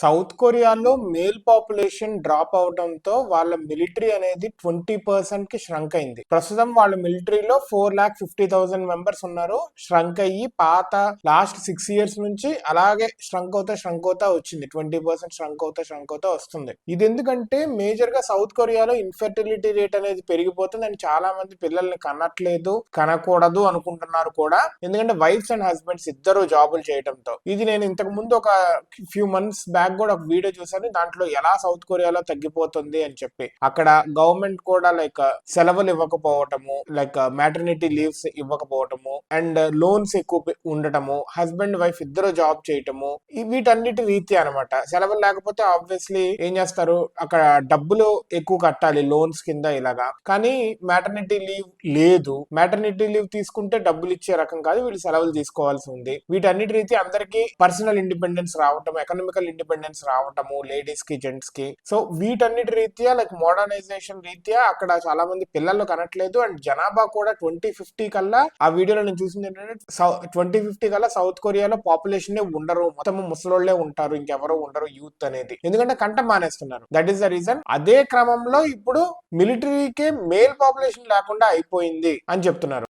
South కొరియాలో male population drop అవడంతో వాళ్ళ మిలిటరీ అనేది 20% కి ష్రంక్ అయింది. ప్రస్తుతం వాళ్ళ మిలిటరీలో 4,50,000 మెంబర్స్ ఉన్నారు. ష్రంక్ అయ్యి పాత లాస్ట్ 6 years నుంచి అలాగే ష్రంక్ అవుతా వచ్చింది. 20% ష్రంక్ అవుతా వస్తుంది. ఇది ఎందుకంటే మేజర్ గా సౌత్ కొరియాలో ఇన్ఫెర్టిలిటీ రేట్ అనేది పెరిగిపోతుంది అండ్ చాలా మంది పిల్లల్ని కనట్లేదు, కనకూడదు అనుకుంటున్నారు కూడా. ఎందుకంటే వైఫ్స్ అండ్ హస్బెండ్స్ ఇద్దరు జాబులు చేయడంతో. ఇది నేను ఇంతకు ముందు ఒక ఫ్యూ మంత్స్ బ్యాక్ కూడా ఒక వీడియో చూసాను. దాంట్లో ఎలా సౌత్ కొరియాలో తగ్గిపోతుంది అని చెప్పి అక్కడ గవర్నమెంట్ కూడా లైక్ సెలవులు ఇవ్వకపోవటము, లైక్ మ్యాటర్నిటీ లీవ్స్ ఇవ్వకపోవటము అండ్ లోన్స్ ఎక్కువ ఉండటము, హస్బెండ్ వైఫ్ ఇద్దరు జాబ్ చేయటము, వీటన్నిటి రీత్యా అనమాట. సెలవులు లేకపోతే ఆబ్వియస్లీ ఏం చేస్తారు, అక్కడ డబ్బులు ఎక్కువ కట్టాలి లోన్స్ కింద ఇలాగా. కానీ మ్యాటర్నిటీ లీవ్ లేదు, మ్యాటర్నిటీ లీవ్ తీసుకుంటే డబ్బులు ఇచ్చే రకం కాదు, వీళ్ళు సెలవులు తీసుకోవాల్సి ఉంది. వీటన్నిటి రీతి అందరికీ పర్సనల్ ఇండిపెండెన్స్ రావటం, ఎకనామికల్ ఇండిపెండెన్స్ రావటము లేడీస్ కి జెంట్స్ కి. సో వీటన్నిటి రీత్యా లైక్ మోడర్నైజేషన్ రీత్యా అక్కడ చాలా మంది పిల్లలు కనట్లేదు అండ్ జనాభా కూడా 2050 కల్లా, ఆ వీడియోలో నేను చూసింది ఏంటంటే 2050 కల్లా సౌత్ కొరియాలో పాపులేషన్ ఉండరు, మొత్తం ముసలోళ్లే ఉంటారు, ఇంకెవరు ఉండరు యూత్ అనేది. ఎందుకంటే కంట మానేస్తున్నారు. That is the reason. అదే క్రమంలో ఇప్పుడు మిలిటరీకే మేల్ పాపులేషన్ లేకుండా అయిపోయింది అని చెప్తున్నారు.